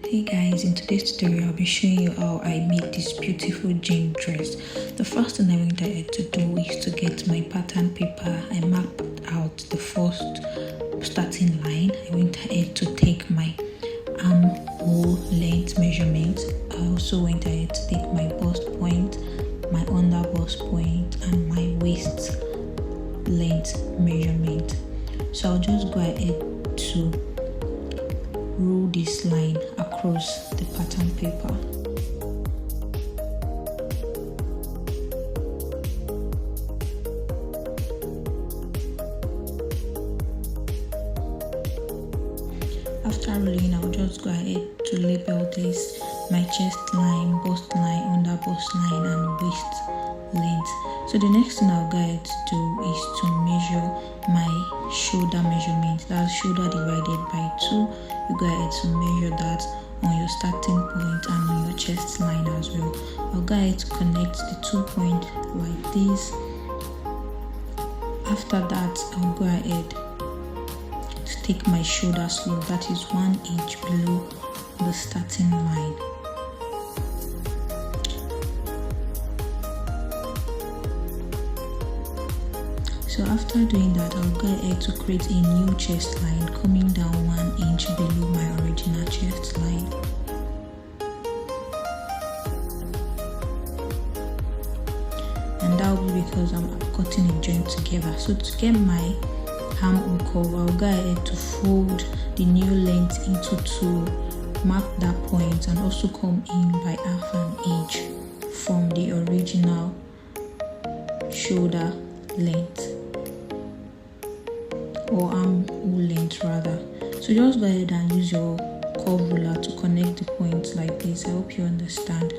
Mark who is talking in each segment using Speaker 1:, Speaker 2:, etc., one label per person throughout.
Speaker 1: Hey guys, in today's tutorial I'll be showing you how I made this beautiful jean dress. The first thing I went ahead to do is to get my pattern paper. I mapped out the first starting line. I went ahead to take my armhole length measurement. I also went ahead to take my bust point, my under bust point, and my waist length measurement. So I'll just go ahead to rule this line across the pattern paper. After ruling, I'll just go ahead to label this my chest line, bust line, under bust line, and waist length. So the next thing I'll go ahead to do is to measure my shoulder measurement. That's shoulder divided by 2. You go ahead to measure that on your starting point and on your chest line as well. I'll go ahead to connect the 2 points like this. After that, I'll go ahead to take my shoulder slope, that is 1 inch below the starting line. So after doing that, I'll go ahead to create a new chest line coming down 1 inch below my original chest line. And that will be because I'm cutting a joint together. So to get my armhole curve, I'll go ahead to fold the new length into 2, mark that point, and also come in by half an inch from the original shoulder length, or armhole length rather. So just go ahead and use your curve ruler to connect the points like this. I hope you understand.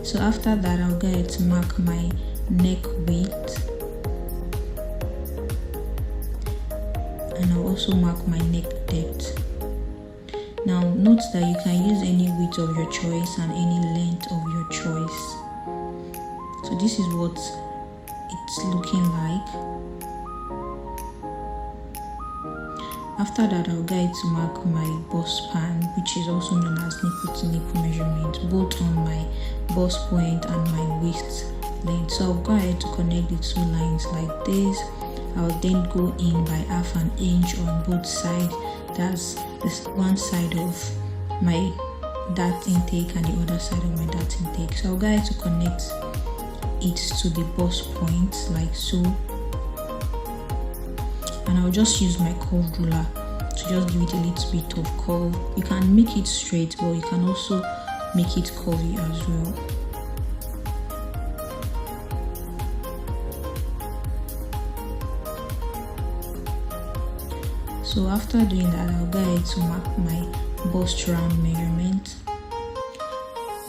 Speaker 1: So after that, I'll go ahead to mark my neck width, and I'll also mark my neck depth. Now note that you can use any width of your choice and any length of your choice. So this is what it's looking like. After that, I'll go ahead to mark my bust span, which is also known as nipple to nipple measurement, both on my bust point and my waist length. So I'll go ahead to connect the 2 lines like this. I'll then go in by half an inch on both sides. That's this one side of my dart intake and the other side of my dart intake. So I'll go ahead to connect it to the bust point like so, and I'll just use my curved ruler to just give it a little bit of curve. You can make it straight, but you can also make it curvy as well. So after doing that, I'll go ahead to mark my bust round measurement.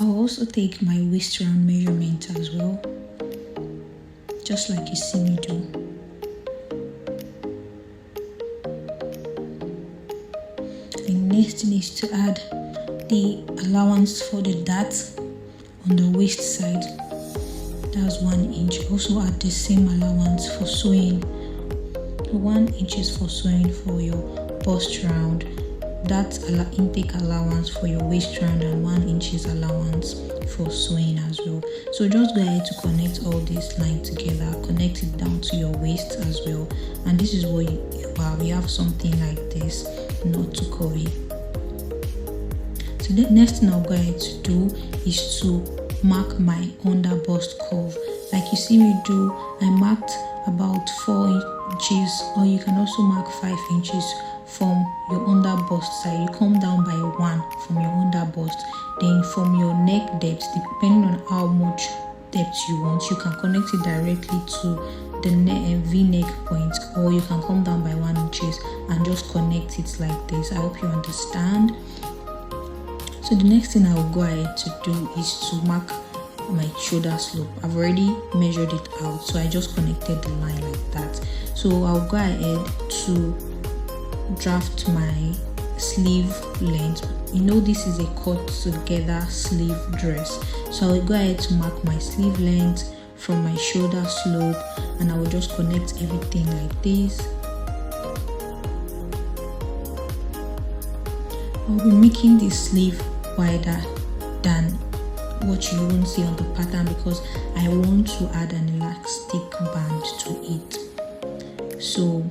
Speaker 1: I'll also take my waist round measurement as well, just like you see me do. The next thing is to add the allowance for the dart on the waist side. That's 1 inch. Also add the same allowance for sewing. 1 inch is for sewing for your bust round. That's intake allowance for your waist round, and 1 inch is allowance for sewing as well. So just go ahead to connect all these lines together, connect it down to your waist as well, and this is what you have. You have something like this, not too curvy. So the next thing I'll go ahead to do is to mark my under bust curve. Like you see me do, I marked about 4 inches, or you can also mark 5 inches from your under bust side. You come down by 1 from your under bust. Then from your neck depth, depending on how much depth you want, you can connect it directly to the V-neck point, or you can come down by 1 inches and just connect it like this. I hope you understand. So the next thing I will go ahead to do is to mark my shoulder slope. I've already measured it out, so I just connected the line like that. So I'll go ahead to draft my sleeve length. You know, this is a cut together sleeve dress, so I'll go ahead to mark my sleeve length from my shoulder slope, and I will just connect everything like this. I'll be making this sleeve wider than what you won't see on the pattern because I want to add an elastic band to it. So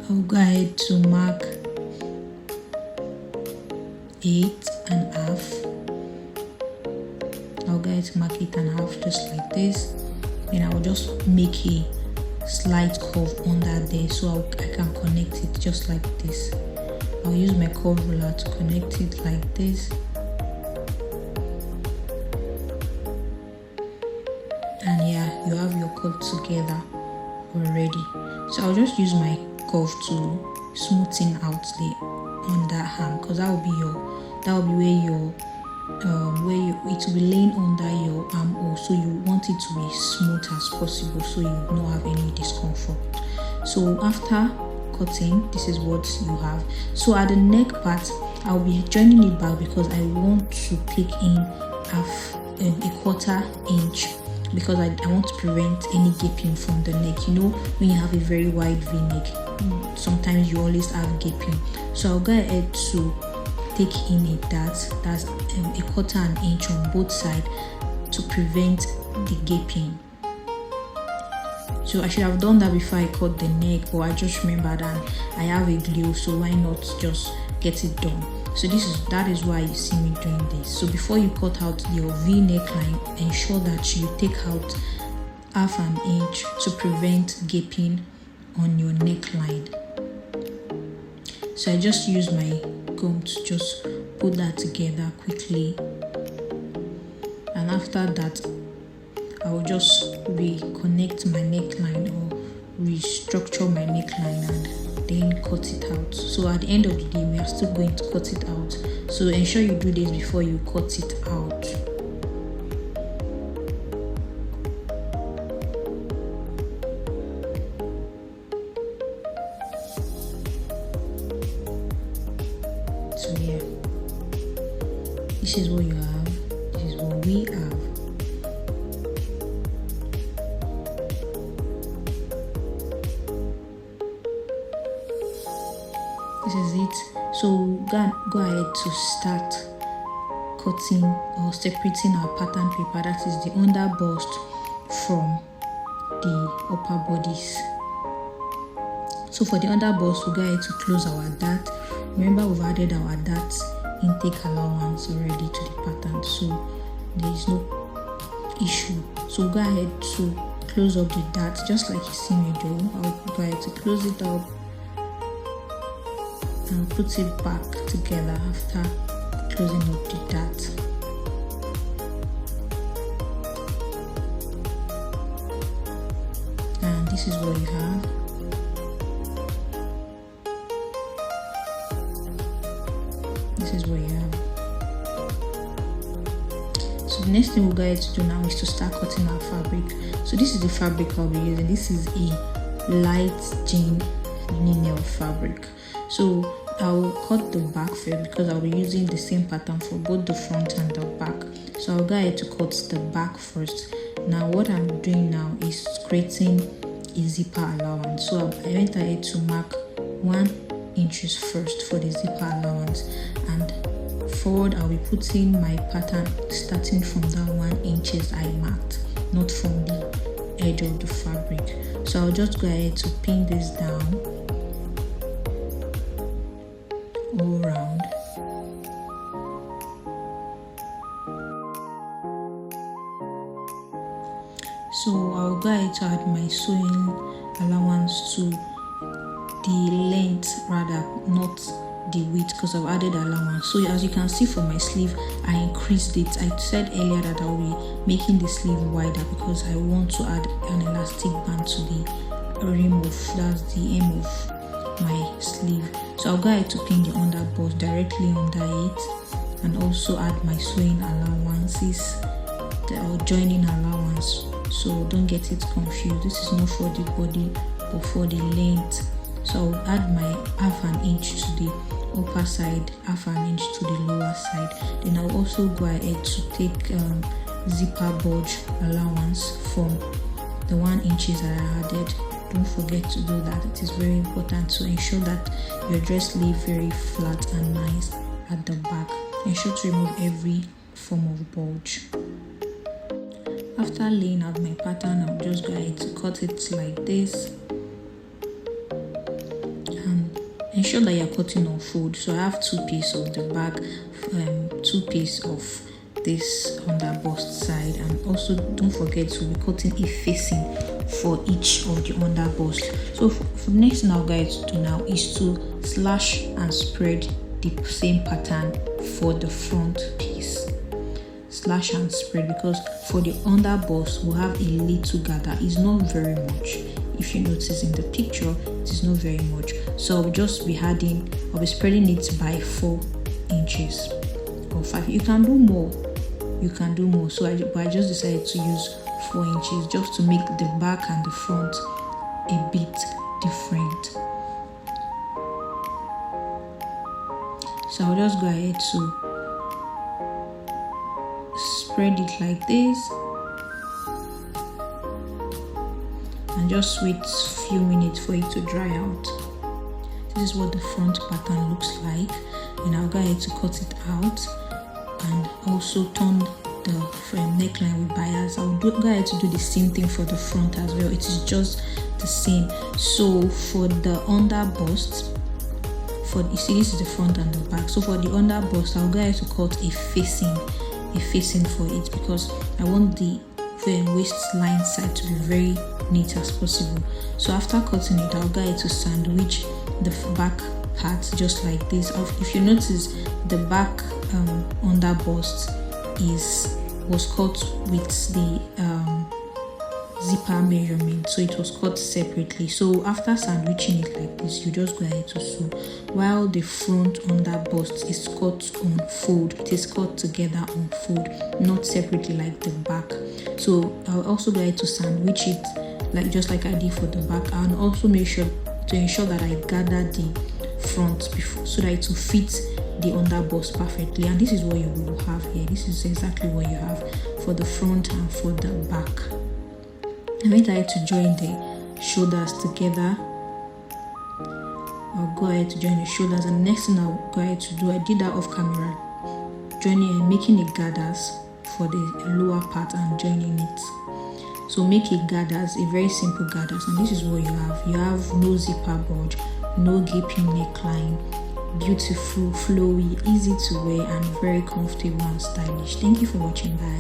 Speaker 1: I'll go ahead to mark 8.5. I'll go ahead to mark 8.5 just like this. Then I'll just make a slight curve under there so I can connect it just like this. I'll use my curve ruler to connect it like this. And yeah, you have your cut together already. So I'll just use my curve to smoothen out the under arm because that will be where it will be laying under your armhole, so you want it to be smooth as possible so you don't have any discomfort. So after cutting, this is what you have. So at the neck part, I'll be joining it back because I want to take in a quarter inch because I want to prevent any gaping from the neck. You know, when you have a very wide V-neck, sometimes you always have gaping. So I'll go ahead to take in a dart that's a quarter an inch on both sides to prevent the gaping. So I should have done that before I cut the neck, but I just remembered and I have a glue, so why not just get it done. So that is why you see me doing this. So before you cut out your V neckline, ensure that you take out half an inch to prevent gaping on your neckline. So I just use my comb to just put that together quickly, and after that I will just reconnect my neckline or restructure my neckline and then cut it out. So at the end of the day, we are still going to cut it out, so ensure you do this before you cut it out. So yeah, this is what you have, this is what we have. This is it. So go ahead to start cutting or separating our pattern paper, that is the under bust from the upper bodice. So for the under bust, we go ahead to close our dart. Remember, we've added our dart intake allowance already to the pattern, so there is no issue. So go ahead to close up the dart just like you see me do. I'll go ahead to close it up and put it back together after closing up the dart. And this is what you have. This is what you have. So the next thing we're going to do now is to start cutting our fabric. So this is the fabric I'll be using. This is a light jean lineal fabric. So I will cut the back first because I'll be using the same pattern for both the front and the back. So I'll go ahead to cut the back first. Now what I'm doing now is creating a zipper allowance. So I went ahead to mark 1 inch first for the zipper allowance, and forward I'll be putting my pattern starting from that 1 inch I marked, not from the edge of the fabric. So I'll just go ahead to pin this down all around. So I'll go ahead to add my sewing allowance to the length rather, not the width, because I've added allowance. So as you can see for my sleeve, I increased it. I said earlier that I'll be making the sleeve wider because I want to add an elastic band to the rim of, that's the hem of my sleeve. So I'll go ahead to pin the under bust directly under it, and also add my sewing allowances or joining allowance, so don't get it confused. This is not for the body but for the length. So I'll add my half an inch to the upper side, half an inch to the lower side. Then I'll also go ahead to take zipper bulge allowance from the 1 inch that I added don't forget to do that. It is very important to ensure that your dress lay very flat and nice at the back. Ensure to remove every form of bulge. After laying out my pattern, I'll just go ahead to cut it like this. And ensure that you're cutting on fold. So I have 2 pieces of the back, 2 pieces of this on the bust side, and also don't forget to be cutting a facing for each of the under bust. So for the next thing I'll go ahead to do now is to slash and spread the same pattern for the front piece. Slash and spread, because for the under bust we'll have a little gather. It's not very much. If you notice in the picture, it is not very much. So I'll just be I'll be spreading it by 4 inches or 5. You can do more. So I just decided to use 4 inches just to make the back and the front a bit different. So I'll just go ahead to spread it like this and just wait a few minutes for it to dry out. This is what the front pattern looks like, and I'll go ahead to cut it out and also turn the neckline with bias. I'll go ahead to do the same thing for the front as well. It is just the same. So for the under bust, you see this is the front and the back. So for the under bust, I'll go ahead to cut a facing for it, because I want the waistline side to be very neat as possible. So after cutting it, I'll go ahead to sandwich the back part just like this. If you notice, the back under bust was cut with the zipper measurement, so it was cut separately. So after sandwiching it like this, you just go ahead to sew, while the front under bust is cut on fold. It is cut together on fold, not separately like the back. So I'll also go ahead to sandwich it just like I did for the back, and also make sure to ensure that I gather the front before, so that it will fit the under bust perfectly. And this is what you will have here. This is exactly what you have for the front and for the back. I'm going to join the shoulders together. I'll go ahead to join the shoulders, and the next thing I'll go ahead to do, I did that off camera, joining and making the gathers for the lower part and joining it. So make a gathers, a very simple gathers, and this is what you have. You have no zipper bulge, no gaping neckline, beautiful, flowy, easy to wear, and very comfortable and stylish. Thank you for watching. Bye.